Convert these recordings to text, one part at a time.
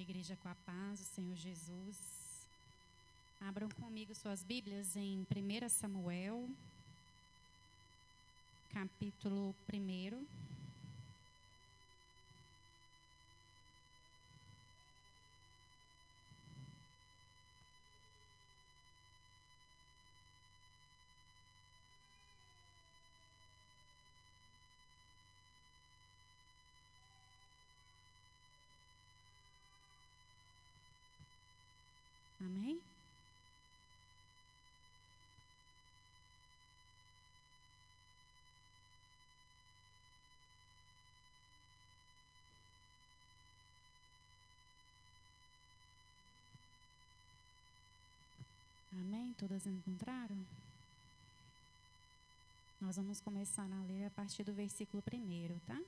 a igreja com a paz, o Senhor Jesus. Abram comigo suas Bíblias em 1 Samuel, capítulo 1. Amém? Amém? Todas encontraram? Nós vamos começar a ler a partir do versículo 1, tá?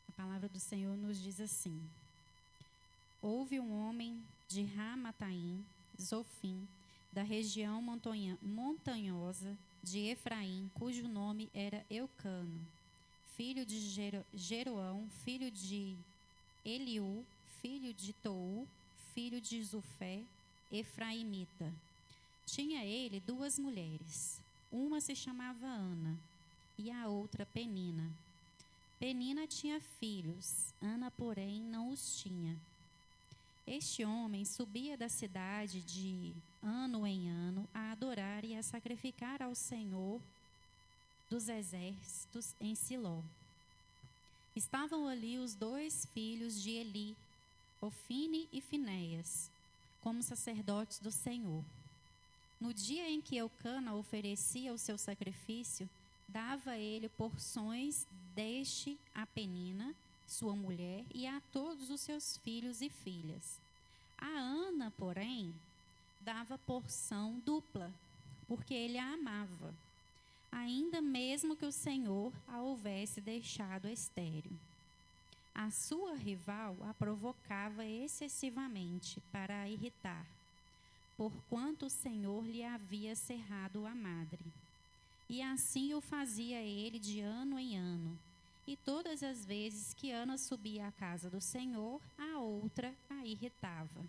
A palavra do Senhor nos diz assim: Houve um homem de Ramataim, Zofim, da região montanhosa de Efraim, cujo nome era Eucano, filho de Jeroão, filho de Eliú, filho de Tou, filho de Zufé, efraimita. Tinha ele 2 mulheres. Uma se chamava Ana e a outra Penina. Penina tinha filhos, Ana, porém, não os tinha. Este homem subia da cidade de ano em ano a adorar e a sacrificar ao Senhor dos exércitos em Siló. Estavam ali os 2 filhos de Eli, Ofine e Finéias, como sacerdotes do Senhor. No dia em que Eucana oferecia o seu sacrifício, dava ele porções deste a Penina, sua mulher, e a todos os seus filhos e filhas. A Ana, porém, dava porção dupla, porque ele a amava, ainda mesmo que o Senhor a houvesse deixado estéril. A sua rival a provocava excessivamente para a irritar, porquanto o Senhor lhe havia cerrado a madre. E assim o fazia ele de ano em ano. E todas as vezes que Ana subia à casa do Senhor, a outra a irritava,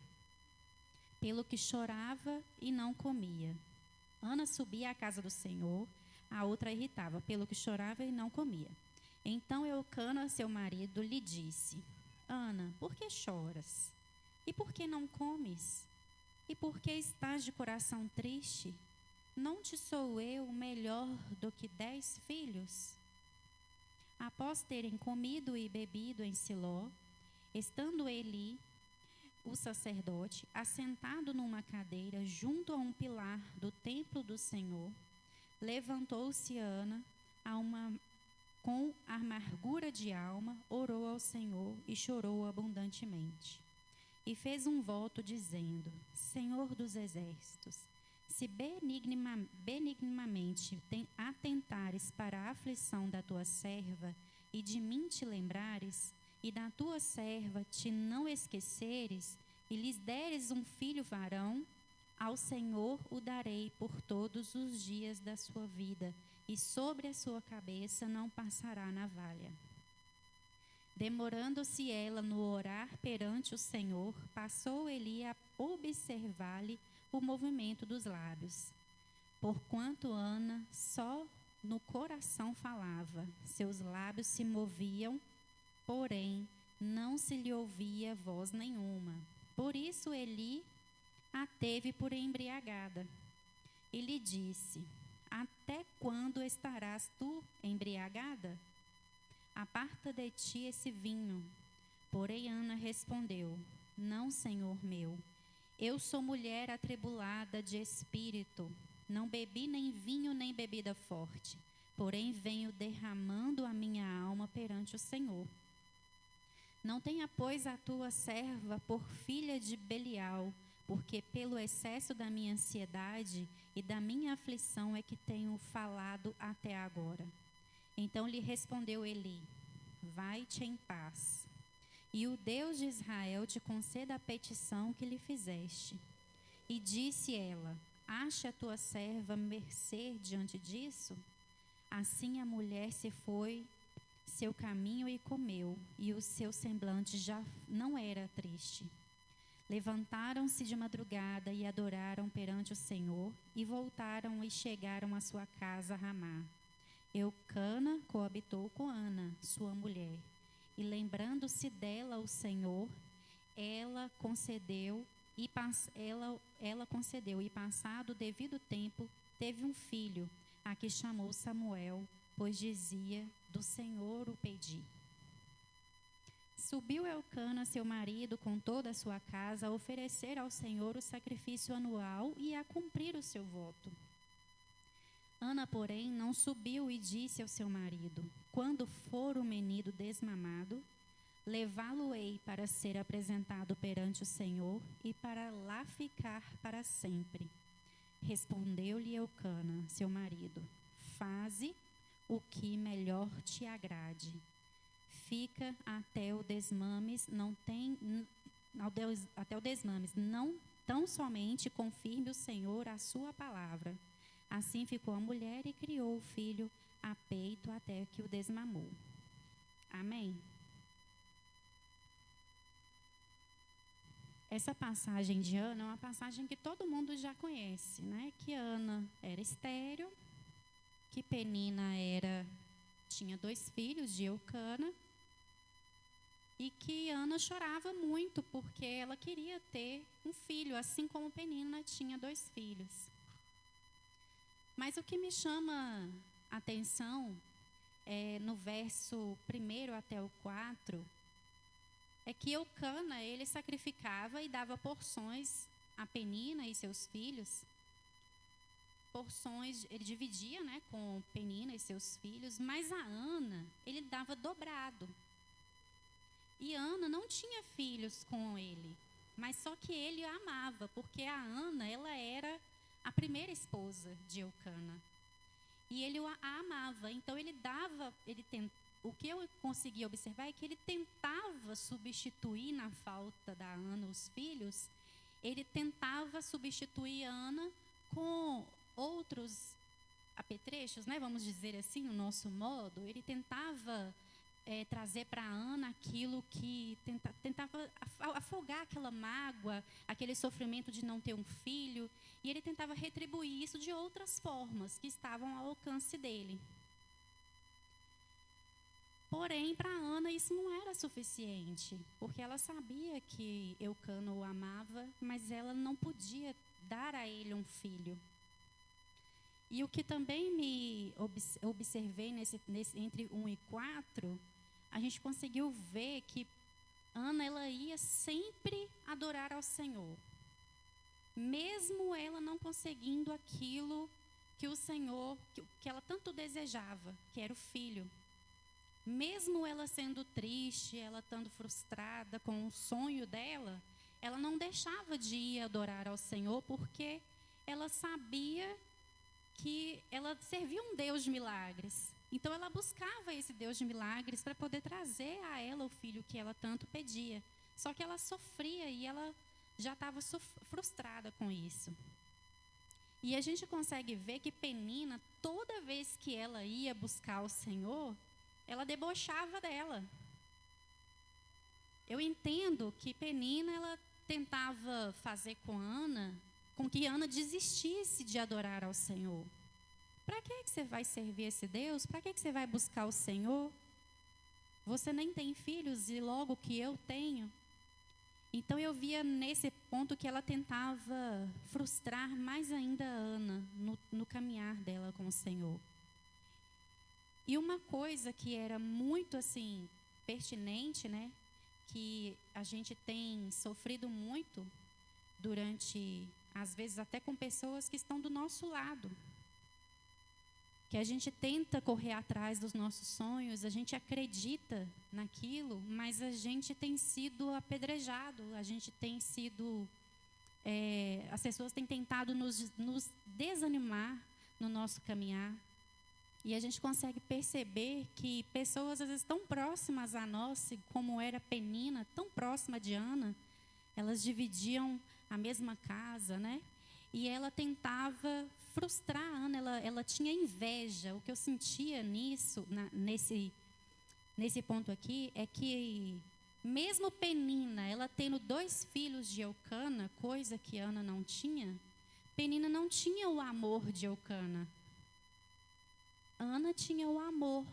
pelo que chorava e não comia. Ana subia à casa do Senhor, a outra a irritava, pelo que chorava e não comia. Então Eucana, seu marido, lhe disse: Ana, por que choras? E por que não comes? E por que estás de coração triste? Não te sou eu melhor do que 10 filhos? Após terem comido e bebido em Siló, estando Eli, o sacerdote, assentado numa cadeira junto a um pilar do templo do Senhor, levantou-se Ana com amargura de alma, orou ao Senhor e chorou abundantemente. E fez um voto dizendo: Senhor dos exércitos, se benignamente atentares para a aflição da tua serva e de mim te lembrares, e da tua serva te não esqueceres, e lhes deres um filho varão, ao Senhor o darei por todos os dias da sua vida, e sobre a sua cabeça não passará navalha. Demorando-se ela no orar perante o Senhor, passou Eli a observar-lhe o movimento dos lábios. Porquanto Ana só no coração falava, seus lábios se moviam, porém não se lhe ouvia voz nenhuma. Por isso Eli a teve por embriagada. E lhe disse: Até quando estarás tu embriagada? Aparta de ti esse vinho. Porém Ana respondeu: Não, Senhor meu, eu sou mulher atribulada de espírito. Não bebi nem vinho nem bebida forte, porém venho derramando a minha alma perante o Senhor. Não tenha, pois, a tua serva por filha de Belial, porque pelo excesso da minha ansiedade e da minha aflição é que tenho falado até agora. Então lhe respondeu Eli: Vai-te em paz, e o Deus de Israel te conceda a petição que lhe fizeste. E disse ela: Acha a tua serva mercê diante disso? Assim a mulher se foi seu caminho e comeu, e o seu semblante já não era triste. Levantaram-se de madrugada e adoraram perante o Senhor, e voltaram e chegaram à sua casa a Ramá. Eucana coabitou com Ana, sua mulher, e lembrando-se dela o Senhor, ela concedeu, e passado o devido tempo, teve um filho, a que chamou Samuel, pois dizia, do Senhor o pedi. Subiu Eucana, seu marido, com toda a sua casa, a oferecer ao Senhor o sacrifício anual e a cumprir o seu voto. Ana, porém, não subiu e disse ao seu marido, quando for o menino desmamado, levá-lo-ei para ser apresentado perante o Senhor e para lá ficar para sempre. Respondeu-lhe Eucana, seu marido, faze o que melhor te agrade. Fica até o desmames, não tão somente confirme o Senhor a sua palavra. Assim ficou a mulher e criou o filho a peito até que o desmamou. Amém? Essa passagem de Ana é uma passagem que todo mundo já conhece, né? Que Ana era estéril, que Penina tinha 2 filhos de Eucana, e que Ana chorava muito porque ela queria ter um filho, assim como Penina tinha 2 filhos. Mas o que me chama a atenção no verso 1 até o 4, é que Eucana, ele sacrificava e dava porções a Penina e seus filhos. Porções, ele dividia, né, com Penina e seus filhos, mas a Ana, ele dava dobrado. E Ana não tinha filhos com ele, mas só que ele a amava, porque a Ana, ela era a primeira esposa de Eucana. E ele a amava, então o que eu consegui observar é que ele tentava substituir na falta da Ana os filhos, ele tentava substituir Ana com outros apetrechos, né, vamos dizer assim, no nosso modo. Ele tentava trazer para Ana aquilo que tentava afogar aquela mágoa, aquele sofrimento de não ter um filho, e ele tentava retribuir isso de outras formas que estavam ao alcance dele. Porém, para Ana isso não era suficiente, porque ela sabia que Eucana o amava, mas ela não podia dar a ele um filho. E o que também me observei entre 1 e 4, a gente conseguiu ver que Ana, ela ia sempre adorar ao Senhor, mesmo ela não conseguindo aquilo que o Senhor, que ela tanto desejava, que era o filho. Mesmo ela sendo triste, ela estando frustrada com o sonho dela, ela não deixava de ir adorar ao Senhor, porque ela sabia que ela servia um Deus de milagres. Então ela buscava esse Deus de milagres para poder trazer a ela o filho que ela tanto pedia. Só que ela sofria e ela já estava frustrada com isso. E a gente consegue ver que Penina, toda vez que ela ia buscar o Senhor, ela debochava dela. Eu entendo que Penina, ela tentava fazer com que Ana desistisse de adorar ao Senhor. Para que você vai servir esse Deus? Para que você vai buscar o Senhor? Você nem tem filhos e logo que eu tenho. Então eu via nesse ponto que ela tentava frustrar mais ainda a Ana no caminhar dela com o Senhor. E uma coisa que era muito assim pertinente, né, que a gente tem sofrido muito durante, às vezes até com pessoas que estão do nosso lado, que a gente tenta correr atrás dos nossos sonhos, a gente acredita naquilo, mas a gente tem sido apedrejado, a gente tem sido, as pessoas têm tentado nos desanimar no nosso caminhar. E a gente consegue perceber que pessoas, às vezes, tão próximas a nós, como era Penina, tão próxima de Ana, elas dividiam a mesma casa, né? E ela tentava frustrar a Ana, ela tinha inveja. O que eu sentia nesse ponto aqui é que, mesmo Penina, ela tendo 2 filhos de Eucana, coisa que Ana não tinha, Penina não tinha o amor de Eucana. Ana tinha o amor.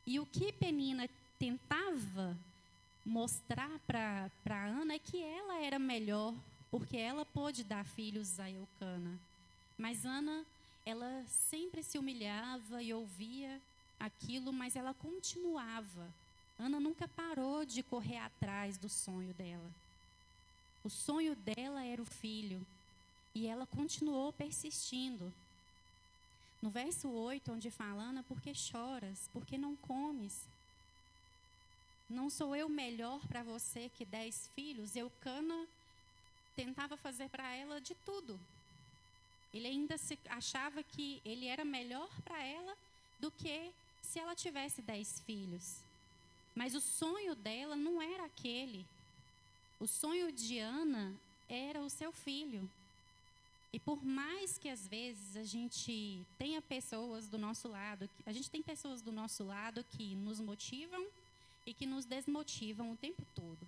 E o que Penina tentava mostrar para Ana é que ela era melhor, porque ela pôde dar filhos a Eucana. Mas Ana, ela sempre se humilhava e ouvia aquilo, mas ela continuava. Ana nunca parou de correr atrás do sonho dela. O sonho dela era o filho. E ela continuou persistindo. No verso 8, onde fala, Ana, por que choras? Por que não comes? Não sou eu melhor para você que 10 filhos? Eucana tentava fazer para ela de tudo. Ele ainda achava que ele era melhor para ela do que se ela tivesse 10 filhos. Mas o sonho dela não era aquele. O sonho de Ana era o seu filho. E por mais que às vezes a gente tenha pessoas do nosso lado, a gente tem pessoas do nosso lado que nos motivam e que nos desmotivam o tempo todo.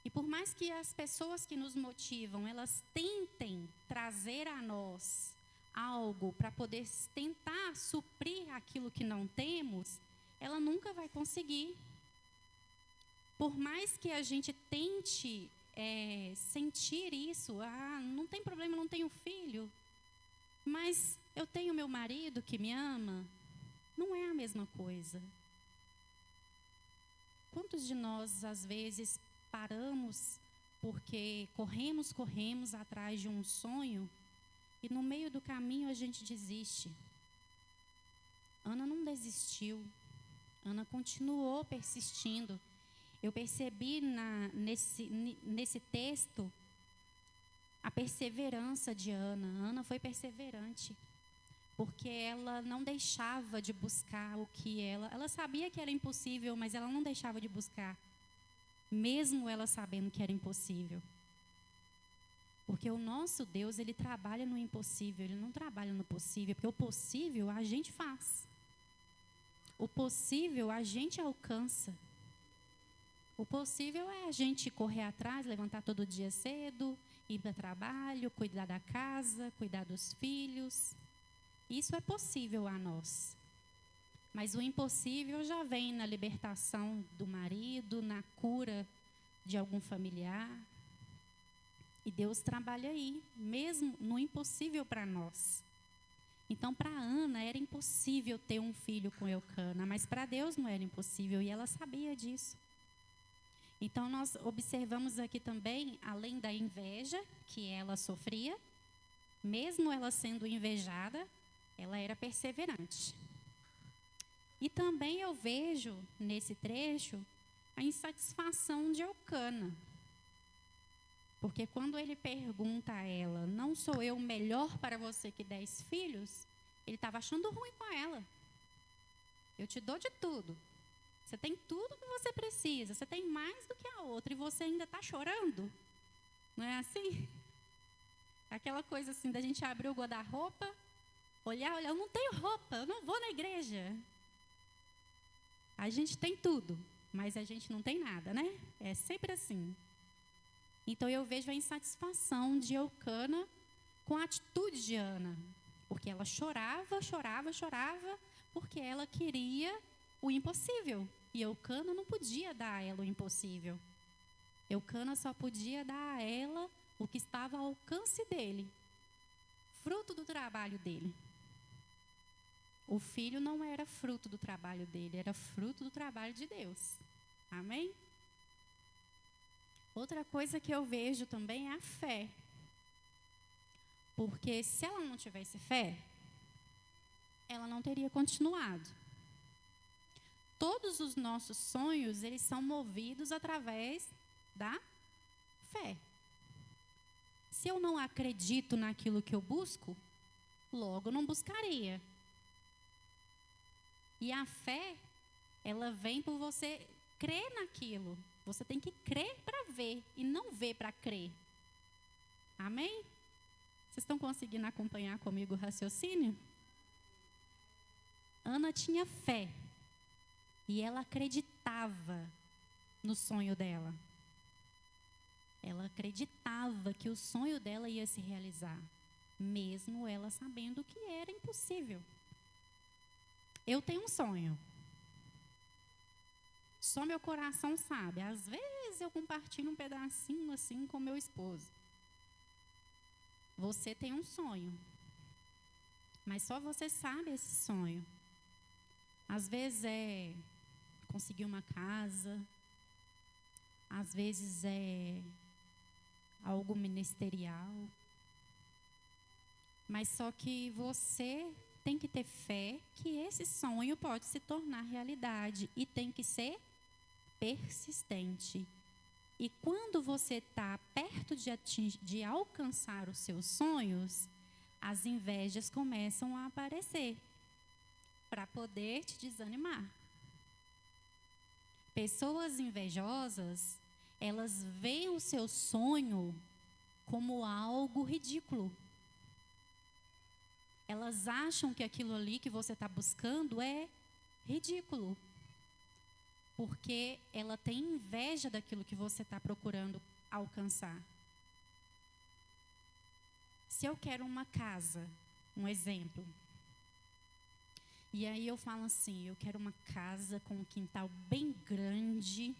E por mais que as pessoas que nos motivam, elas tentem trazer a nós algo para poder tentar suprir aquilo que não temos, ela nunca vai conseguir. Por mais que a gente tente sentir isso, não tem problema, não tenho filho, mas eu tenho meu marido que me ama, não é a mesma coisa. Quantos de nós, às vezes, paramos porque corremos atrás de um sonho e no meio do caminho a gente desiste? Ana não desistiu, Ana continuou persistindo. Eu percebi nesse texto a perseverança de Ana. Ana foi perseverante, porque ela não deixava de buscar o que ela sabia que era impossível, mas ela não deixava de buscar, mesmo ela sabendo que era impossível. Porque o nosso Deus, ele trabalha no impossível, ele não trabalha no possível, porque o possível a gente faz. O possível a gente alcança. O possível é a gente correr atrás, levantar todo dia cedo, ir para o trabalho, cuidar da casa, cuidar dos filhos. Isso é possível a nós. Mas o impossível já vem na libertação do marido, na cura de algum familiar. E Deus trabalha aí, mesmo no impossível para nós. Então, para Ana era impossível ter um filho com Eucana, mas para Deus não era impossível e ela sabia disso. Então, nós observamos aqui também, além da inveja que ela sofria, mesmo ela sendo invejada, ela era perseverante. E também eu vejo, nesse trecho, a insatisfação de Eucana. Porque quando ele pergunta a ela, não sou eu melhor para você que 10 filhos? Ele estava achando ruim com ela. Eu te dou de tudo. Você tem tudo que você precisa, você tem mais do que a outra e você ainda está chorando? Não é assim? Aquela coisa assim da gente abrir o guarda-roupa, olhar, eu não tenho roupa, eu não vou na igreja. A gente tem tudo, mas a gente não tem nada, né? É sempre assim. Então eu vejo a insatisfação de Eucana com a atitude de Ana. Porque ela chorava, porque ela queria o impossível. E Eucana não podia dar a ela o impossível. Eucana só podia dar a ela o que estava ao alcance dele. Fruto do trabalho dele. O filho não era fruto do trabalho dele, era fruto do trabalho de Deus. Amém? Outra coisa que eu vejo também é a fé. Porque se ela não tivesse fé, ela não teria continuado. Todos os nossos sonhos, eles são movidos através da fé. Se eu não acredito naquilo que eu busco, logo não buscaria. E a fé, ela vem por você crer naquilo. Você tem que crer para ver e não ver para crer. Amém? Vocês estão conseguindo acompanhar comigo o raciocínio? Ana tinha fé. E ela acreditava no sonho dela. Ela acreditava que o sonho dela ia se realizar, mesmo ela sabendo que era impossível. Eu tenho um sonho. Só meu coração sabe. Às vezes eu compartilho um pedacinho assim com meu esposo. Você tem um sonho, mas só você sabe esse sonho. Às vezes é conseguir uma casa, às vezes é algo ministerial, mas só que você tem que ter fé que esse sonho pode se tornar realidade e tem que ser persistente. E quando você está perto de alcançar os seus sonhos, as invejas começam a aparecer para poder te desanimar. Pessoas invejosas, elas veem o seu sonho como algo ridículo. Elas acham que aquilo ali que você está buscando é ridículo. Porque ela tem inveja daquilo que você está procurando alcançar. Se eu quero uma casa, um exemplo, e aí eu falo assim, eu quero uma casa com um quintal bem grande,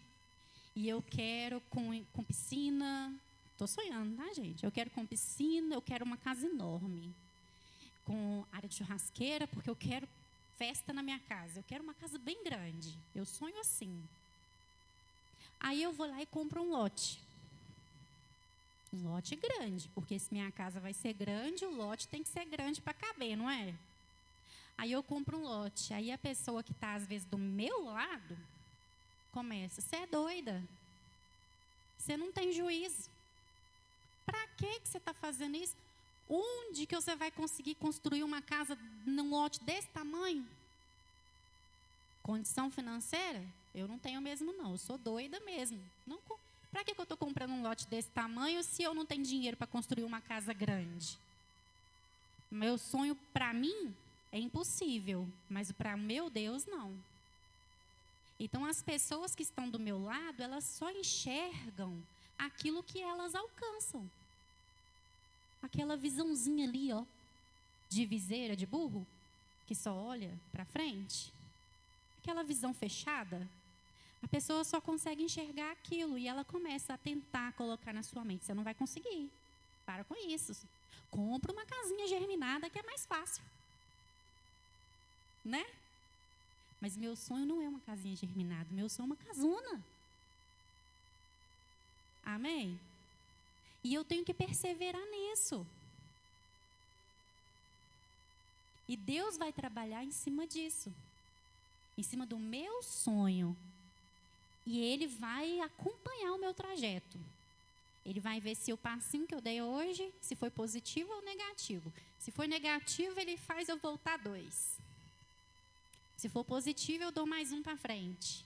e eu quero com piscina, estou sonhando, tá, gente? Eu quero com piscina, eu quero uma casa enorme, com área de churrasqueira, porque eu quero festa na minha casa. Eu quero uma casa bem grande. Eu sonho assim. Aí eu vou lá e compro um lote. Um lote grande, porque se minha casa vai ser grande, o lote tem que ser grande para caber, não é? Aí eu compro um lote. Aí a pessoa que está, às vezes, do meu lado, começa, você é doida. Você não tem juízo. Para que você está fazendo isso? Onde que você vai conseguir construir uma casa num lote desse tamanho? Condição financeira? Eu não tenho mesmo, não. Eu sou doida mesmo. Para que eu estou comprando um lote desse tamanho se eu não tenho dinheiro para construir uma casa grande? Meu sonho, para mim, é impossível, mas para meu Deus, não. Então, as pessoas que estão do meu lado, elas só enxergam aquilo que elas alcançam. Aquela visãozinha ali, ó, de viseira de burro, que só olha para frente. Aquela visão fechada, a pessoa só consegue enxergar aquilo e ela começa a tentar colocar na sua mente. Você não vai conseguir. Para com isso. Compra uma casinha germinada que é mais fácil. Né? Mas meu sonho não é uma casinha germinada, meu sonho é uma casona. Amém? E eu tenho que perseverar nisso. E Deus vai trabalhar em cima disso. Em cima do meu sonho. E Ele vai acompanhar o meu trajeto. Ele vai ver se o passinho que eu dei hoje, se foi positivo ou negativo. Se for negativo, Ele faz eu voltar 2. Se for positivo, eu dou mais um para frente.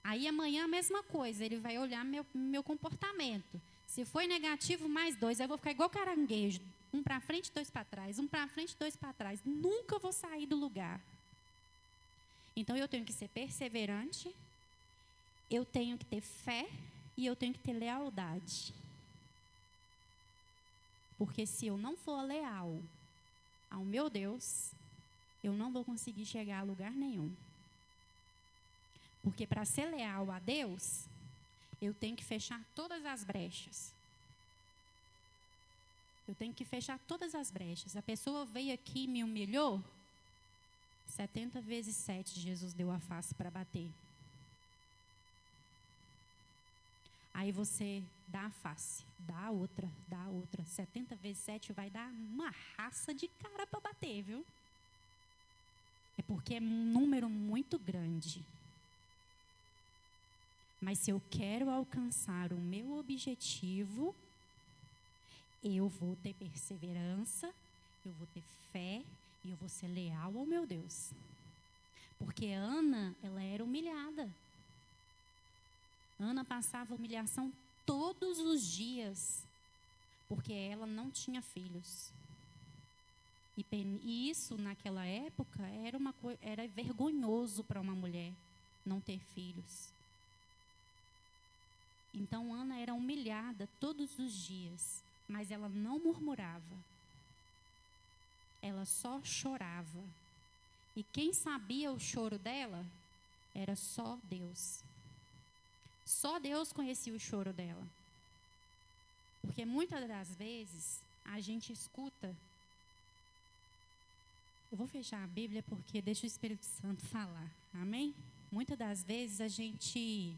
Aí amanhã a mesma coisa, Ele vai olhar meu comportamento. Se foi negativo, mais 2. Eu vou ficar igual caranguejo. 1 para frente, 2 para trás. 1 para frente, 2 para trás. Nunca vou sair do lugar. Então, eu tenho que ser perseverante. Eu tenho que ter fé. E eu tenho que ter lealdade. Porque se eu não for leal ao meu Deus, eu não vou conseguir chegar a lugar nenhum. Porque para ser leal a Deus, eu tenho que fechar todas as brechas. Eu tenho que fechar todas as brechas. A pessoa veio aqui e me humilhou. 70 vezes 7 Jesus deu a face para bater. Aí você dá a face, dá a outra, dá a outra. 70 vezes 7 vai dar uma raça de cara para bater, viu? É porque é um número muito grande. Mas se eu quero alcançar o meu objetivo, eu vou ter perseverança, eu vou ter fé e eu vou ser leal ao meu Deus. Porque Ana, ela era humilhada. Ana passava humilhação todos os dias, porque ela não tinha filhos. E isso, naquela época, era vergonhoso para uma mulher. não ter filhos. Então, Ana era humilhada todos os dias, mas ela não murmurava. Ela só chorava. E quem sabia o choro dela era só Deus. Só Deus conhecia o choro dela. Porque muitas das vezes a gente escuta. Eu vou fechar a Bíblia porque deixa o Espírito Santo falar. Amém? Muitas das vezes a gente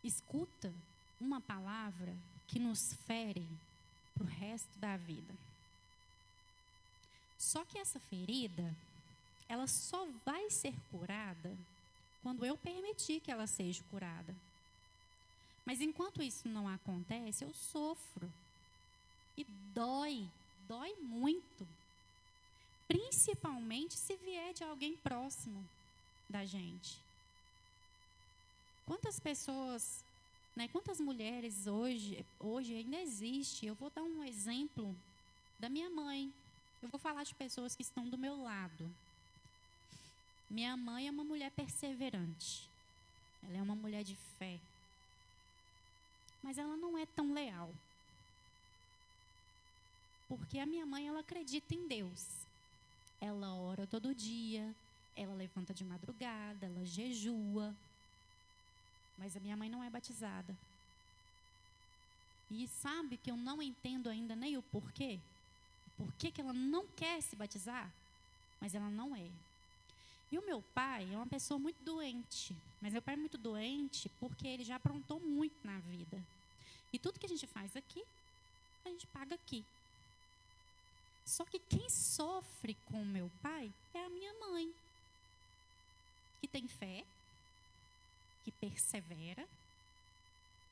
escuta uma palavra que nos fere para o resto da vida. Só que essa ferida, ela só vai ser curada quando eu permitir que ela seja curada. Mas enquanto isso não acontece, eu sofro. E dói muito. Principalmente se vier de alguém próximo da gente. Quantas pessoas, quantas mulheres hoje ainda existe? Eu vou dar um exemplo da minha mãe. Eu vou falar de pessoas que estão do meu lado. Minha mãe é uma mulher perseverante. Ela é uma mulher de fé. Mas ela não é tão leal. Porque a minha mãe, ela acredita em Deus. Ela ora todo dia, ela levanta de madrugada, ela jejua. Mas a minha mãe não é batizada. E sabe que eu não entendo ainda nem o porquê? Por que ela não quer se batizar? Mas ela não é. E o meu pai é uma pessoa muito doente. Mas meu pai é muito doente porque ele já aprontou muito na vida. E tudo que a gente faz aqui, a gente paga aqui. Só que quem sofre com o meu pai é a minha mãe. Que tem fé, que persevera,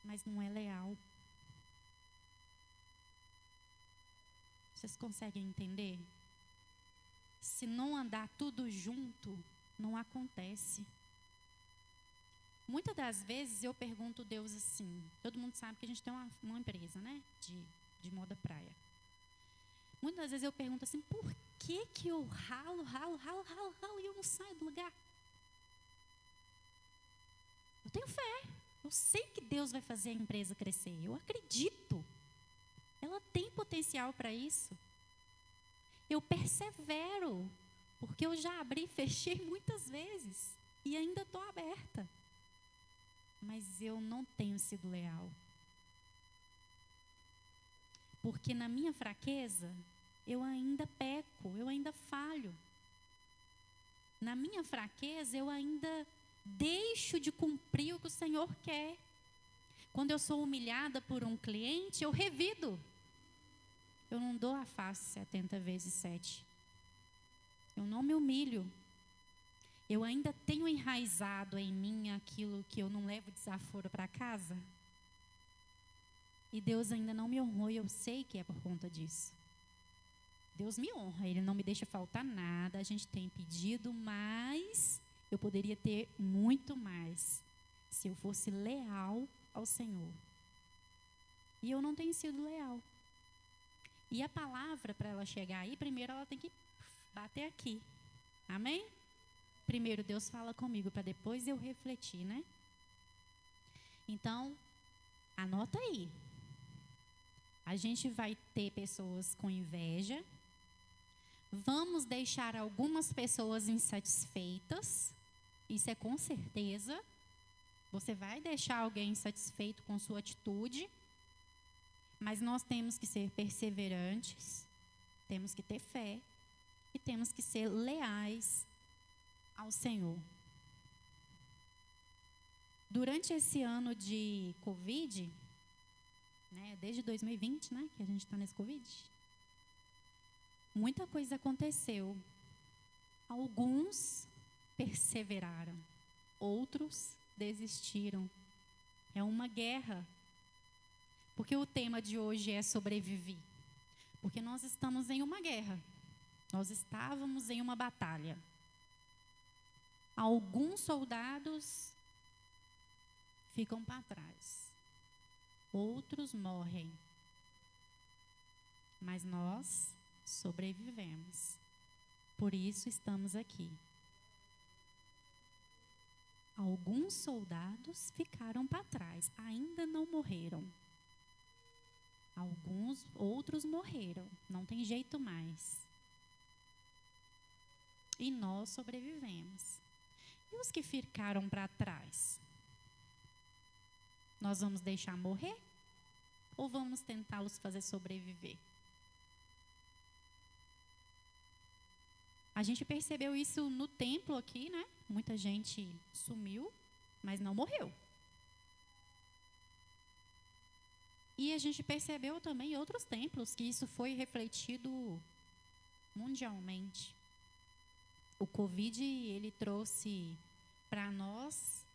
mas não é leal. Vocês conseguem entender? Se não andar tudo junto, não acontece. Muitas das vezes eu pergunto a Deus assim, todo mundo sabe que a gente tem uma empresa, né? De moda praia. Muitas das vezes eu pergunto assim, por que eu ralo e eu não saio do lugar? Eu tenho fé. Eu sei que Deus vai fazer a empresa crescer. Eu acredito. Ela tem potencial para isso. Eu persevero. Porque eu já abri e fechei muitas vezes. E ainda estou aberta. Mas eu não tenho sido leal. Porque na minha fraqueza, eu ainda peco, eu ainda falho. Na minha fraqueza, eu ainda deixo de cumprir o que o Senhor quer. Quando eu sou humilhada por um cliente, eu revido. Eu não dou a face 70 vezes 7. Eu não me humilho. Eu ainda tenho enraizado em mim aquilo que eu não levo desaforo para casa. E Deus ainda não me honrou e eu sei que é por conta disso. Deus me honra, Ele não me deixa faltar nada. A gente tem pedido, mas eu poderia ter muito mais se eu fosse leal ao Senhor. E eu não tenho sido leal. E a palavra, para ela chegar aí, primeiro ela tem que bater aqui. Amém? Primeiro Deus fala comigo, para depois eu refletir, né? Então, anota aí. A gente vai ter pessoas com inveja. Vamos deixar algumas pessoas insatisfeitas. Isso é com certeza. Você vai deixar alguém insatisfeito com sua atitude. Mas nós temos que ser perseverantes. Temos que ter fé. E temos que ser leais ao Senhor. Durante esse ano de Covid, desde 2020, que a gente está nesse Covid, muita coisa aconteceu. Alguns perseveraram, outros desistiram. É uma guerra. Porque o tema de hoje é sobreviver. Porque nós estamos em uma guerra. Nós estávamos em uma batalha. Alguns soldados ficam para trás. Outros morrem. Mas nós sobrevivemos. Por isso estamos aqui. alguns soldados ficaram para trás, ainda não morreram. Alguns outros morreram, não tem jeito mais. E nós sobrevivemos. E os que ficaram para trás? Nós vamos deixar morrer? Ou vamos tentá-los fazer sobreviver? A gente percebeu isso no templo aqui, né? Muita gente sumiu, mas não morreu. E a gente percebeu também em outros templos que isso foi refletido mundialmente. O Covid, ele trouxe para nós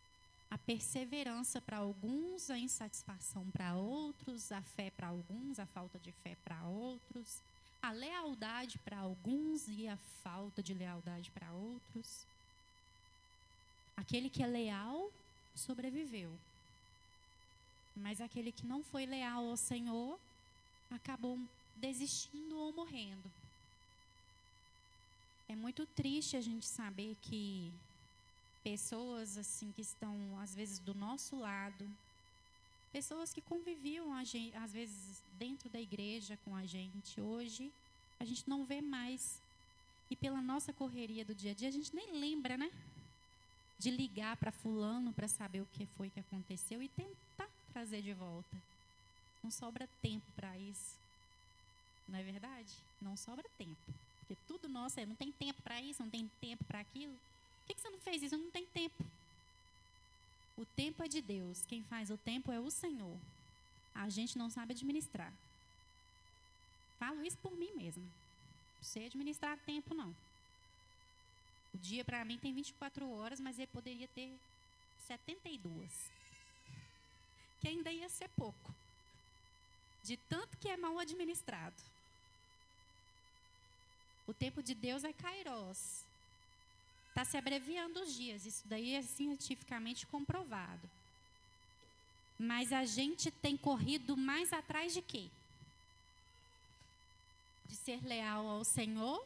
a perseverança para alguns, a insatisfação para outros, a fé para alguns, a falta de fé para outros, a lealdade para alguns e a falta de lealdade para outros. Aquele que é leal sobreviveu. Mas aquele que não foi leal ao Senhor acabou desistindo ou morrendo. É muito triste a gente saber que pessoas assim que estão às vezes do nosso lado, pessoas que conviviam às vezes dentro da igreja com a gente, hoje a gente não vê mais. E pela nossa correria do dia a dia, a gente nem lembra, né? De ligar para fulano para saber o que foi que aconteceu e tentar trazer de volta. Não sobra tempo para isso. Não é verdade? Não sobra tempo. Porque tudo nosso não tem tempo para isso, não tem tempo para aquilo. Por que você não fez isso? Não tem tempo. O tempo é de Deus. Quem faz o tempo é o Senhor. A gente não sabe administrar. Falo isso por mim mesma. Não sei administrar tempo, não. O dia para mim tem 24 horas, mas ele poderia ter 72. Que ainda ia ser pouco. De tanto que é mal administrado. O tempo de Deus é Kairos. Está se abreviando os dias. Isso daí é cientificamente comprovado. Mas a gente tem corrido mais atrás de quê? De ser leal ao Senhor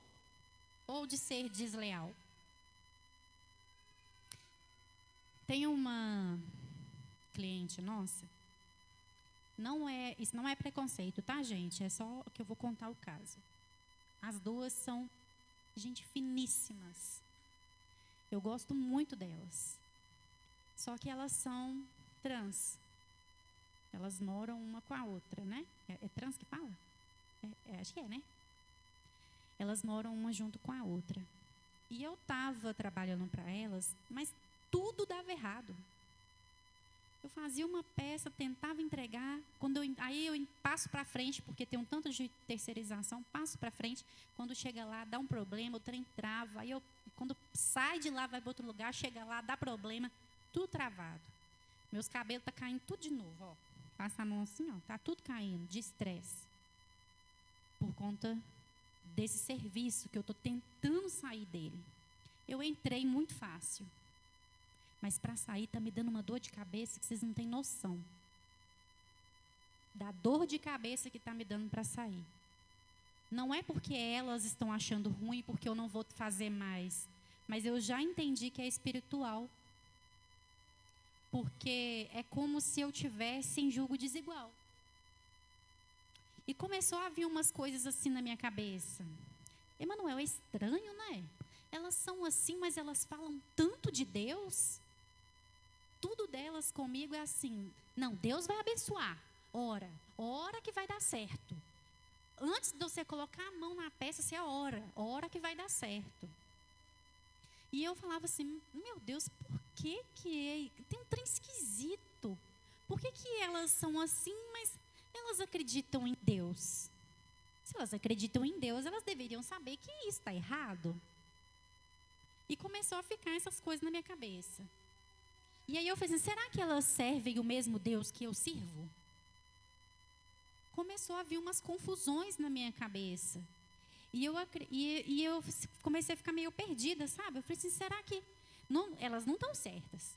ou de ser desleal? Tem uma cliente nossa, isso não é preconceito, tá, gente? É só que eu vou contar o caso. As duas são gente finíssimas. Eu gosto muito delas. Só que elas são trans. Elas moram uma com a outra, né? É trans que fala? Acho que é, né? Elas moram uma junto com a outra. E eu estava trabalhando para elas, mas tudo dava errado. Eu fazia uma peça, tentava entregar, aí eu passo para frente, porque tem um tanto de terceirização, passo para frente, quando chega lá, dá um problema, o trem trava, aí quando sai de lá, vai para outro lugar, chega lá, dá problema, tudo travado. Meus cabelos estão caindo tudo de novo, ó. Passa a mão assim, ó, tá tudo caindo, de estresse. Por conta desse serviço que eu estou tentando sair dele. Eu entrei muito fácil. Mas para sair está me dando uma dor de cabeça que vocês não têm noção. Da dor de cabeça que está me dando para sair. Não é porque elas estão achando ruim, porque eu não vou fazer mais. Mas eu já entendi que é espiritual. Porque é como se eu tivesse em julgo desigual. E começou a vir umas coisas assim na minha cabeça. Emanuel, é estranho, né? Elas são assim, mas elas falam tanto de Deus. Tudo delas comigo é assim. Não, Deus vai abençoar. Ora que vai dar certo. Antes de você colocar a mão na peça, você ora que vai dar certo. E eu falava assim, meu Deus, por que tem um trem esquisito? Por que elas são assim, mas elas acreditam em Deus? Se elas acreditam em Deus, elas deveriam saber que isso está errado. E começou a ficar essas coisas na minha cabeça. E aí eu falei assim, será que elas servem o mesmo Deus que eu sirvo? Começou a vir umas confusões na minha cabeça. E eu comecei a ficar meio perdida, sabe? Eu falei assim, será que elas não estão certas?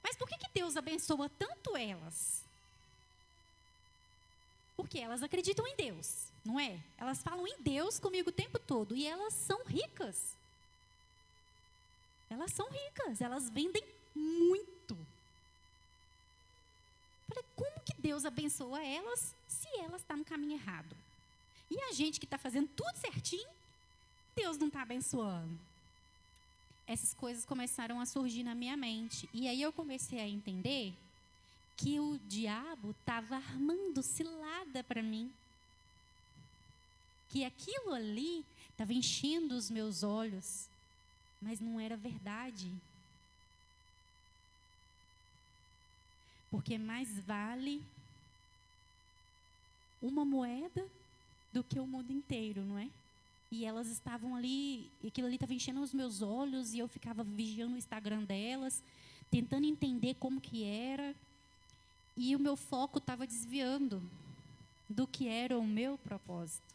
Mas por que Deus abençoa tanto elas? Porque elas acreditam em Deus, não é? Elas falam em Deus comigo o tempo todo. E elas são ricas. Elas são ricas, elas vendem muito. Falei, como que Deus abençoa elas se elas estão no caminho errado? E a gente que está fazendo tudo certinho, Deus não está abençoando. Essas coisas começaram a surgir na minha mente. E aí eu comecei a entender que o diabo estava armando cilada para mim. Que aquilo ali estava enchendo os meus olhos, mas não era verdade. Porque mais vale uma moeda do que o mundo inteiro, não é? E elas estavam ali, aquilo ali estava enchendo os meus olhos, e eu ficava vigiando o Instagram delas, tentando entender como que era. E o meu foco estava desviando do que era o meu propósito.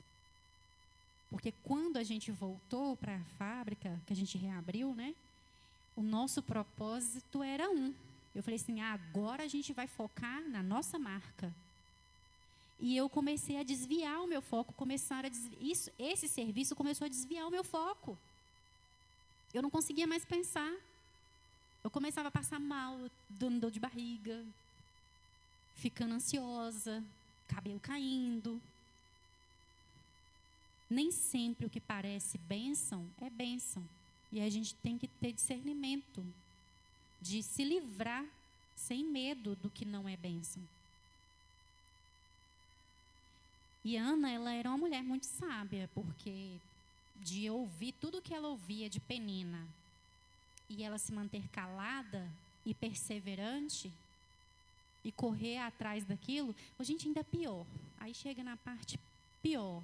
Porque quando a gente voltou para a fábrica, que a gente reabriu, né? O nosso propósito era um. Eu falei assim, agora a gente vai focar na nossa marca. E eu comecei a desviar o meu foco, esse serviço começou a desviar o meu foco. Eu não conseguia mais pensar. Eu começava a passar mal, dando dor de barriga, ficando ansiosa, cabelo caindo. Nem sempre o que parece bênção é bênção. E a gente tem que ter discernimento de se livrar sem medo do que não é bênção. E Ana, ela era uma mulher muito sábia, porque de ouvir tudo o que ela ouvia de Penina e ela se manter calada e perseverante e correr atrás daquilo, a gente ainda é pior. Aí chega na parte pior.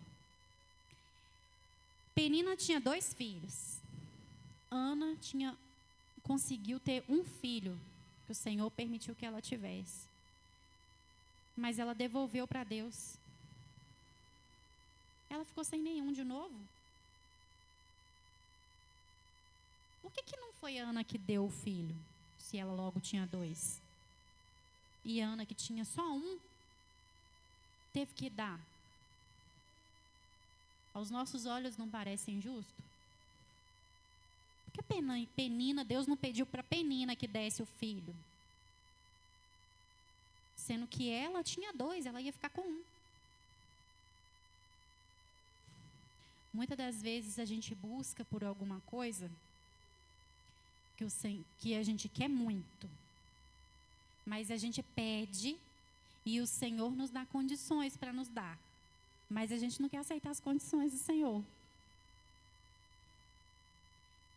Penina tinha 2 filhos. Ana conseguiu ter um filho, que o Senhor permitiu que ela tivesse. Mas ela devolveu para Deus. Ela ficou sem nenhum de novo. Por que não foi Ana que deu o filho, se ela logo tinha 2? E Ana, que tinha só um, teve que dar. Aos nossos olhos não parece injusto? Porque Penina, Deus não pediu para Penina que desse o filho. Sendo que ela tinha 2, ela ia ficar com um. Muitas das vezes a gente busca por alguma coisa que a gente quer muito. Mas a gente pede e o Senhor nos dá condições para nos dar. Mas a gente não quer aceitar as condições do Senhor.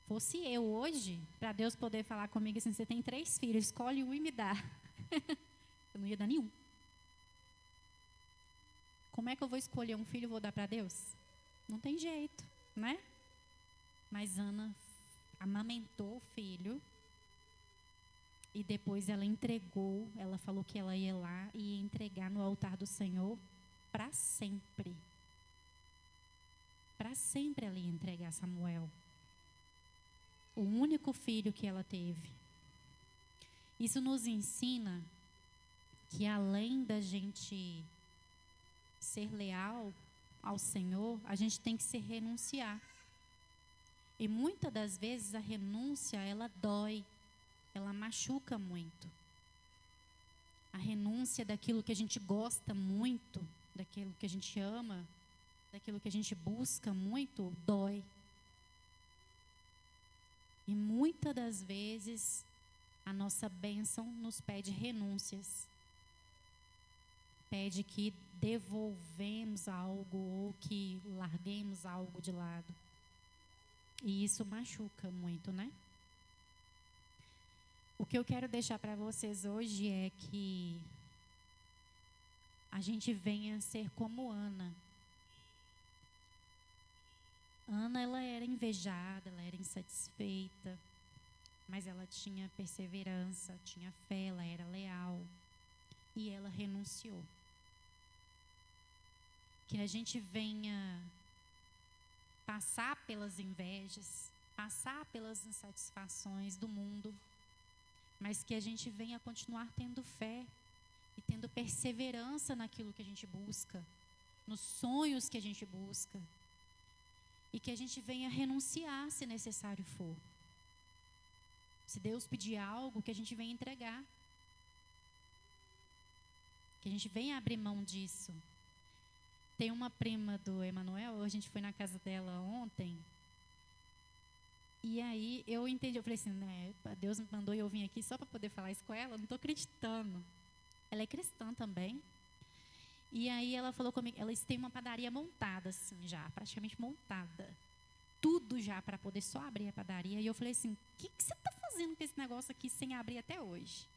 Fosse eu hoje, para Deus poder falar comigo assim, você tem 3 filhos, escolhe um e me dá. Eu não ia dar nenhum. Como é que eu vou escolher um filho e vou dar para Deus? Não tem jeito, né? Mas Ana amamentou o filho e depois ela entregou, ela falou que ela ia lá e ia entregar no altar do Senhor para sempre. Para sempre ela ia entregar Samuel. O único filho que ela teve. Isso nos ensina que além da gente ser leal ao Senhor, a gente tem que se renunciar. E muitas das vezes a renúncia, ela dói, ela machuca muito. A renúncia daquilo que a gente gosta muito, daquilo que a gente ama, daquilo que a gente busca muito, dói. E muitas das vezes a nossa bênção nos pede renúncias. Pede que devolvemos algo ou que larguemos algo de lado. E isso machuca muito, né? O que eu quero deixar para vocês hoje é que a gente venha ser como Ana. Ana, ela era invejada, ela era insatisfeita, mas ela tinha perseverança, tinha fé, ela era leal e ela renunciou. Que a gente venha passar pelas invejas, passar pelas insatisfações do mundo, mas que a gente venha continuar tendo fé e tendo perseverança naquilo que a gente busca, nos sonhos que a gente busca, e que a gente venha renunciar se necessário for. Se Deus pedir algo, que a gente venha entregar. Que a gente venha abrir mão disso. Tem uma prima do Emanuel, a gente foi na casa dela ontem. E aí eu entendi, eu falei assim, né, Deus me mandou eu vim aqui só para poder falar isso com ela, eu não estou acreditando. Ela é cristã também. E aí ela falou comigo, elas têm uma padaria montada, assim, já, praticamente montada. Tudo já para poder só abrir a padaria. E eu falei assim, o que você está fazendo com esse negócio aqui sem abrir até hoje?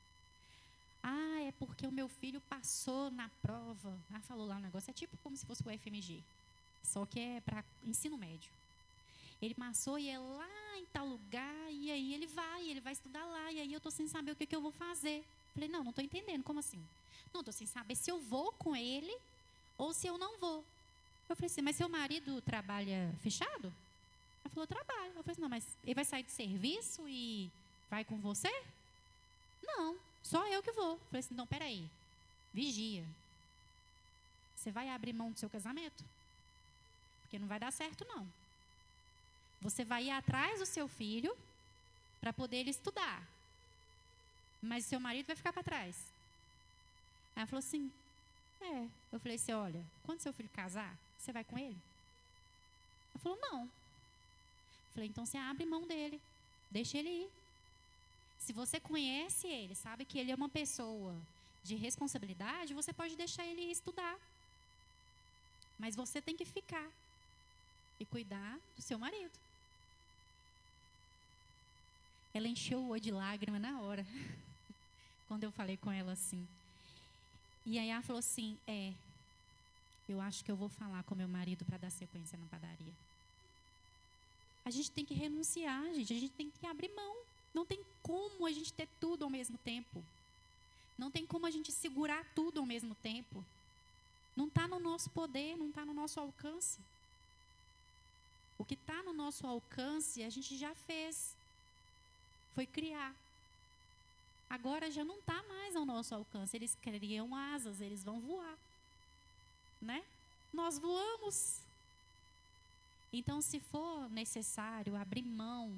Ah, é porque o meu filho passou na prova. Ah, falou lá um negócio, é tipo como se fosse o FMG, só que é para ensino médio. Ele passou e é lá em tal lugar, e aí ele vai estudar lá, e aí eu estou sem saber o que eu vou fazer. Falei, não estou entendendo, como assim? Não, estou sem saber se eu vou com ele ou se eu não vou. Eu falei assim, mas seu marido trabalha fechado? Ela falou, trabalha. Eu falei assim, não, mas ele vai sair do serviço e vai com você? Não, só eu que vou. Eu falei assim, então, peraí, vigia. Você vai abrir mão do seu casamento? Porque não vai dar certo, não. Você vai ir atrás do seu filho para poder ele estudar. Mas seu marido vai ficar para trás. Aí ela falou assim, Eu falei assim, olha, quando seu filho casar, você vai com ele? Ela falou, não. Eu falei, então você abre mão dele. Deixa ele ir. Se você conhece ele, sabe que ele é uma pessoa de responsabilidade, você pode deixar ele ir estudar. Mas você tem que ficar e cuidar do seu marido. Ela encheu o olho de lágrima na hora, quando eu falei com ela assim. E aí ela falou assim, eu acho que eu vou falar com meu marido para dar sequência na padaria. A gente tem que renunciar, gente, a gente tem que abrir mão. Não tem como a gente ter tudo ao mesmo tempo. Não tem como a gente segurar tudo ao mesmo tempo. Não está no nosso poder, não está no nosso alcance. O que está no nosso alcance, a gente já fez. Foi criar. Agora já não está mais ao nosso alcance. Eles criam asas, eles vão voar. Né? Nós voamos. Então, se for necessário abrir mão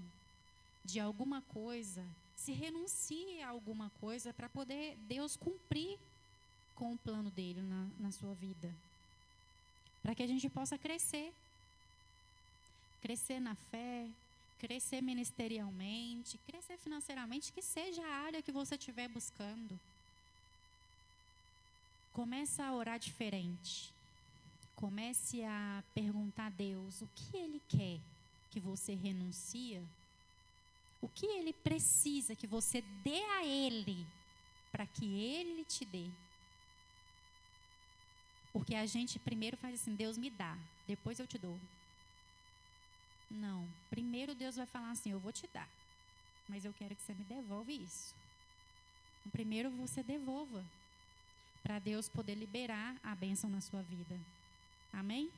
de alguma coisa, se renuncie a alguma coisa para poder Deus cumprir com o plano dele na sua vida. Para que a gente possa crescer. Crescer na fé, crescer ministerialmente, crescer financeiramente, que seja a área que você estiver buscando. Comece a orar diferente. Comece a perguntar a Deus o que Ele quer que você renuncia. O que Ele precisa que você dê a Ele para que Ele te dê. Porque a gente primeiro faz assim, Deus me dá, depois eu te dou. Não, primeiro Deus vai falar assim, eu vou te dar, mas eu quero que você me devolva isso. Então, primeiro você devolva, para Deus poder liberar a bênção na sua vida. Amém?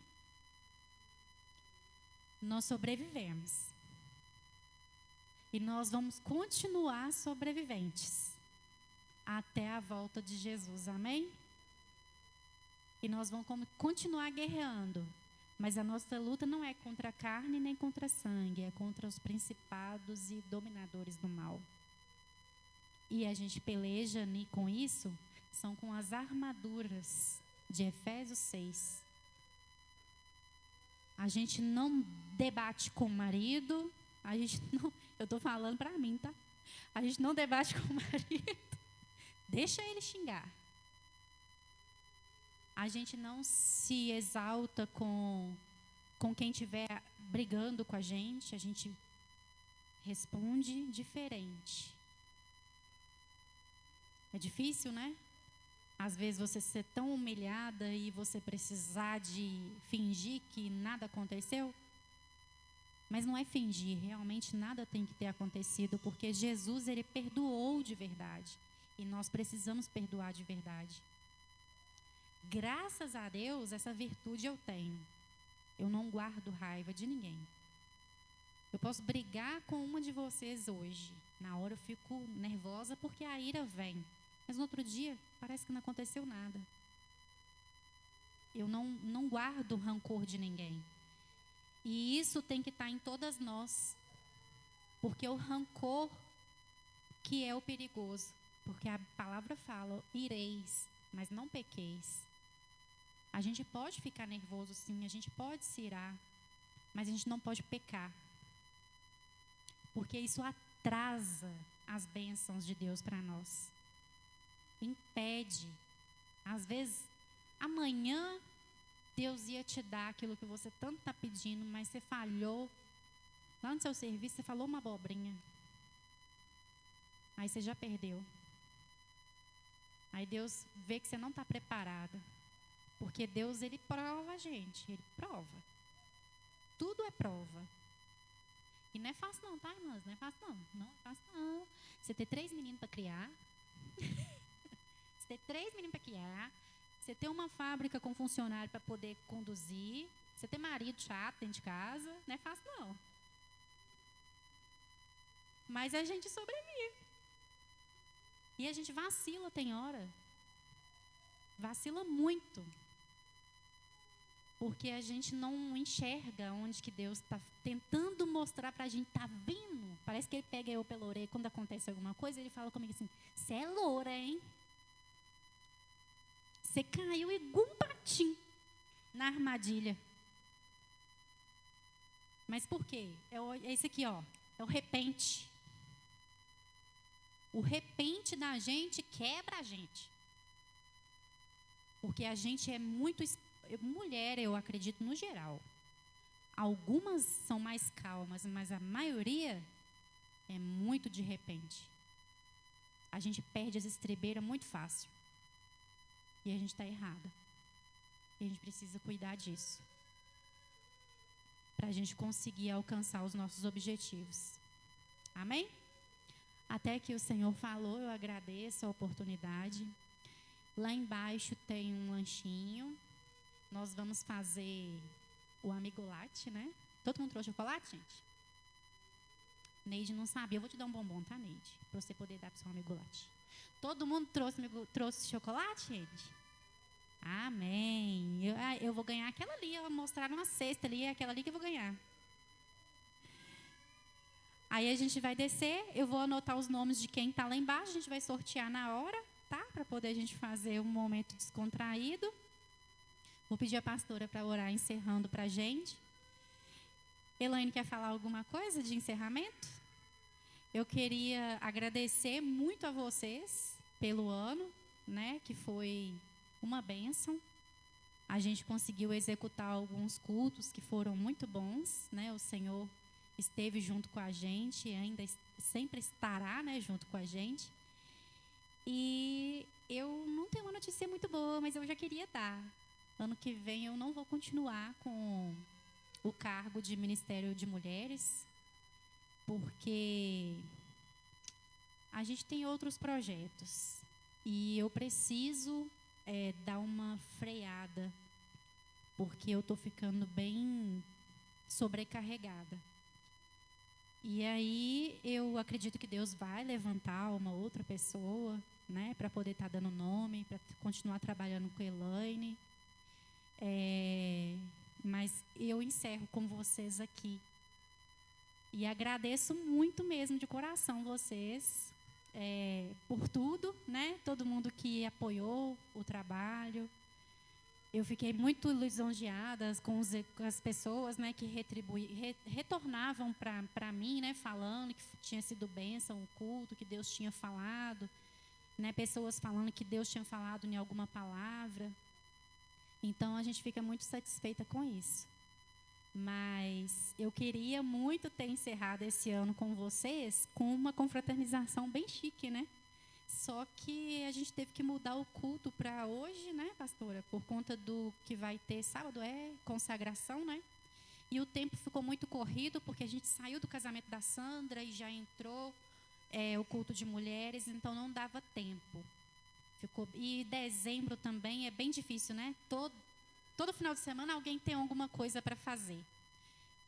Nós sobrevivemos. E nós vamos continuar sobreviventes até a volta de Jesus. Amém? E nós vamos continuar guerreando. Mas a nossa luta não é contra a carne nem contra sangue, é contra os principados e dominadores do mal. E a gente peleja com isso, são com as armaduras de Efésios 6. A gente não debate com o marido, a gente não, eu estou falando para mim, tá? A gente não debate com o marido, deixa ele xingar. A gente não se exalta com quem estiver brigando com a gente responde diferente. É difícil, né? Às vezes você ser tão humilhada e você precisar de fingir que nada aconteceu. Mas não é fingir, realmente nada tem que ter acontecido, porque Jesus, ele perdoou de verdade. E nós precisamos perdoar de verdade. Graças a Deus, essa virtude eu tenho. Eu não guardo raiva de ninguém. Eu posso brigar com uma de vocês hoje. Na hora eu fico nervosa porque a ira vem. Mas no outro dia, parece que não aconteceu nada. Eu não guardo rancor de ninguém. E isso tem que estar em todas nós. Porque o rancor que é o perigoso. Porque a palavra fala, ireis, mas não pequeis. A gente pode ficar nervoso, sim, a gente pode se irar, mas a gente não pode pecar. Porque isso atrasa as bênçãos de Deus para nós. Impede. Às vezes, amanhã, Deus ia te dar aquilo que você tanto está pedindo, mas você falhou. Lá no seu serviço, você falou uma abobrinha. Aí você já perdeu. Aí Deus vê que você não está preparada. Porque Deus, Ele prova a gente. Ele prova. Tudo é prova. E não é fácil não, tá, irmãs? Não é fácil não. Não é fácil não. Você ter 3 meninos para criar. Você ter 3 meninos para criar. Você ter uma fábrica com funcionário para poder conduzir. Você ter marido chato dentro de casa. Não é fácil não. Mas a gente sobrevive. E a gente vacila, tem hora. Vacila muito. Porque a gente não enxerga onde que Deus está tentando mostrar para a gente. Está vendo? Parece que Ele pega eu pela orelha. Quando acontece alguma coisa, Ele fala comigo assim, você é loura, hein? Você caiu igual um patinho na armadilha. Mas por quê? É esse aqui, ó. É o repente. O repente da gente quebra a gente. Porque a gente é muito... Mulher, eu acredito, no geral. Algumas são mais calmas, mas a maioria é muito de repente. A gente perde as estribeiras muito fácil. E a gente está errada. E a gente precisa cuidar disso. Para a gente conseguir alcançar os nossos objetivos. Amém? Até que o Senhor falou, eu agradeço a oportunidade. Lá embaixo tem um lanchinho. Nós vamos fazer o amigolate, né? Todo mundo trouxe chocolate, gente? Neide não sabia. Eu vou te dar um bombom, tá, Neide? Para você poder dar para o seu amigolate. Todo mundo trouxe chocolate, gente? Amém. Eu vou ganhar aquela ali. Eu mostrar uma cesta ali. É aquela ali que eu vou ganhar. Aí a gente vai descer. Eu vou anotar os nomes de quem está lá embaixo. A gente vai sortear na hora, tá? Para poder a gente fazer um momento descontraído. Vou pedir a pastora para orar encerrando para a gente. Elaine, quer falar alguma coisa de encerramento? Eu queria agradecer muito a vocês pelo ano, né, que foi uma bênção. A gente conseguiu executar alguns cultos que foram muito bons, né? O Senhor esteve junto com a gente e ainda sempre estará, né, junto com a gente. E eu não tenho uma notícia muito boa, mas eu já queria dar. Ano que vem eu não vou continuar com o cargo de Ministério de Mulheres, porque a gente tem outros projetos e eu preciso dar uma freada, porque eu estou ficando bem sobrecarregada. E aí eu acredito que Deus vai levantar uma outra pessoa, né, para poder estar dando nome, para continuar trabalhando com a Elaine. Mas eu encerro com vocês aqui. E agradeço muito mesmo, de coração, vocês, por tudo, né? Todo mundo que apoiou o trabalho. Eu fiquei muito lisonjeada com as pessoas, né, que retornavam para mim, né, falando que tinha sido bênção o culto, que Deus tinha falado. Né, pessoas falando que Deus tinha falado em alguma palavra. Então, a gente fica muito satisfeita com isso. Mas eu queria muito ter encerrado esse ano com vocês com uma confraternização bem chique, né? Só que a gente teve que mudar o culto para hoje, né, pastora? Por conta do que vai ter sábado, consagração, né? E o tempo ficou muito corrido, porque a gente saiu do casamento da Sandra e já entrou o culto de mulheres, então não dava tempo. E dezembro também é bem difícil, né? Todo final de semana alguém tem alguma coisa para fazer.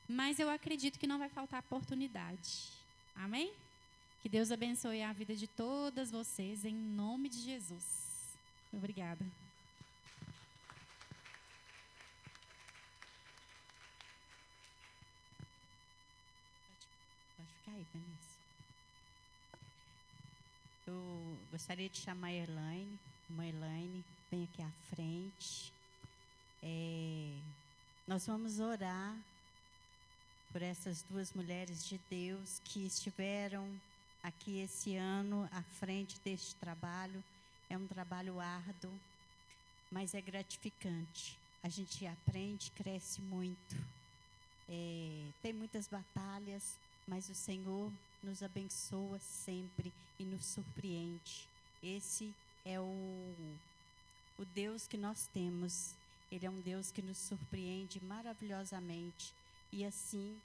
Mas eu acredito que não vai faltar oportunidade. Amém? Que Deus abençoe a vida de todas vocês, em nome de Jesus. Obrigada. Pode ficar aí, Vanessa. Eu gostaria de chamar a Elaine. Irmã Elaine, vem aqui à frente. Nós vamos orar por essas duas mulheres de Deus que estiveram aqui esse ano à frente deste trabalho. É um trabalho árduo, mas é gratificante. A gente aprende, cresce muito. Tem muitas batalhas, mas o Senhor nos abençoa sempre e nos surpreende. Esse é o Deus que nós temos. Ele é um Deus que nos surpreende maravilhosamente. E assim,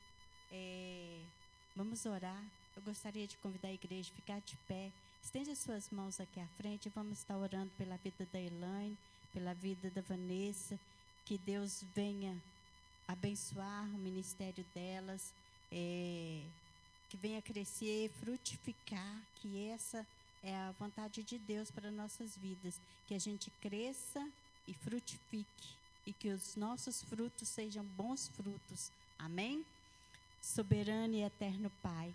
vamos orar. Eu gostaria de convidar a igreja a ficar de pé. Estende as suas mãos aqui à frente. Vamos estar orando pela vida da Elaine, pela vida da Vanessa. Que Deus venha abençoar o ministério delas, que venha crescer, frutificar, que essa é a vontade de Deus para nossas vidas, que a gente cresça e frutifique, e que os nossos frutos sejam bons frutos. Amém? Soberano e eterno Pai,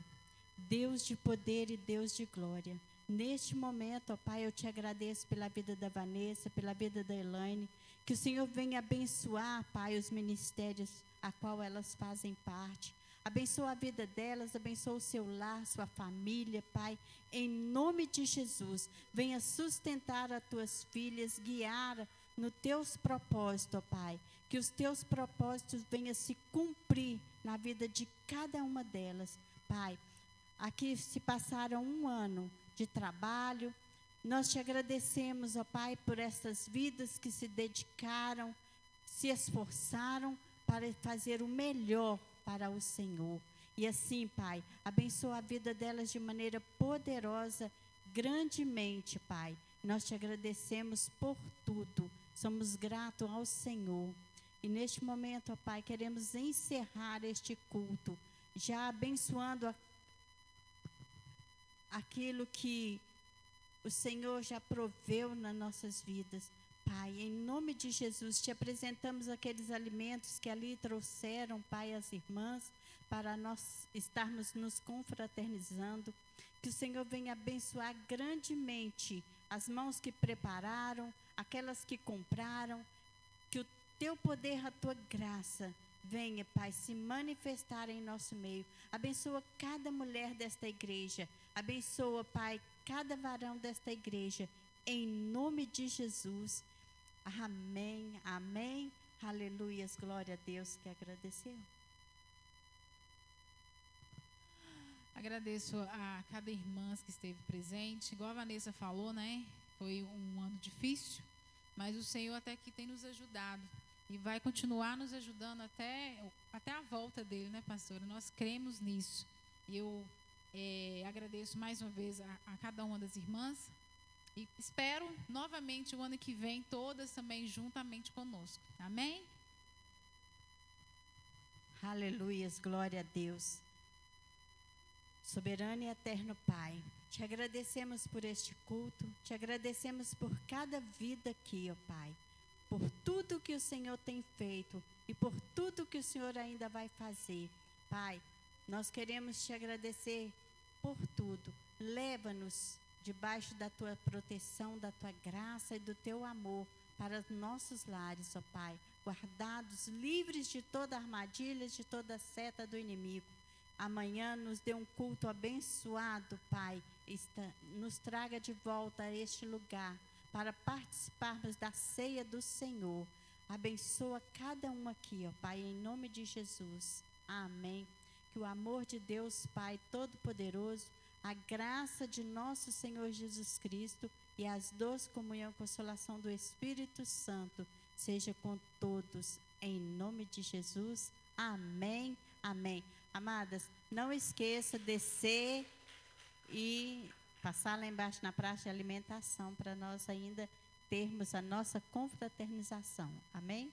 Deus de poder e Deus de glória, neste momento, ó Pai, eu te agradeço pela vida da Vanessa, pela vida da Elaine, que o Senhor venha abençoar, Pai, os ministérios a qual elas fazem parte. Abençoa a vida delas, abençoa o seu lar, sua família, Pai. Em nome de Jesus, venha sustentar as tuas filhas, guiar no teus propósitos, ó Pai. Que os teus propósitos venham se cumprir na vida de cada uma delas, Pai. Aqui se passaram um ano de trabalho. Nós te agradecemos, ó Pai, por essas vidas que se dedicaram, se esforçaram para fazer o melhor para o Senhor. E assim, Pai, abençoa a vida delas de maneira poderosa, grandemente, Pai. Nós te agradecemos por tudo. Somos gratos ao Senhor. E neste momento, ó Pai, queremos encerrar este culto, já abençoando aquilo que o Senhor já proveu nas nossas vidas. Pai, em nome de Jesus, te apresentamos aqueles alimentos que ali trouxeram, Pai, as irmãs, para nós estarmos nos confraternizando. Que o Senhor venha abençoar grandemente as mãos que prepararam, aquelas que compraram. Que o teu poder, a tua graça, venha, Pai, se manifestar em nosso meio. Abençoa cada mulher desta igreja. Abençoa, Pai, cada varão desta igreja. Em nome de Jesus. Amém, amém. Aleluias, glória a Deus. Que agradeceu. Agradeço a cada irmã que esteve presente. Igual a Vanessa falou, né? Foi um ano difícil, mas o Senhor até aqui tem nos ajudado. E vai continuar nos ajudando até a volta dele, né, pastora? Nós cremos nisso. E eu agradeço mais uma vez a cada uma das irmãs. E espero novamente o ano que vem, todas também juntamente conosco. Amém? Aleluias, glória a Deus. Soberano e eterno Pai, te agradecemos por este culto, te agradecemos por cada vida aqui, ó Pai, por tudo que o Senhor tem feito e por tudo que o Senhor ainda vai fazer. Pai, nós queremos te agradecer por tudo. Leva-nos debaixo da tua proteção, da tua graça e do teu amor para os nossos lares, ó Pai, guardados, livres de toda armadilha, de toda seta do inimigo. Amanhã nos dê um culto abençoado, Pai. Nos traga de volta a este lugar para participarmos da ceia do Senhor. Abençoa cada um aqui, ó Pai, em nome de Jesus. Amém. Que o amor de Deus, Pai Todo-Poderoso, a graça de nosso Senhor Jesus Cristo e as doces comunhão e consolação do Espírito Santo seja com todos, em nome de Jesus. Amém, amém. Amadas, não esqueça de descer e passar lá embaixo na praça de alimentação para nós ainda termos a nossa confraternização. Amém?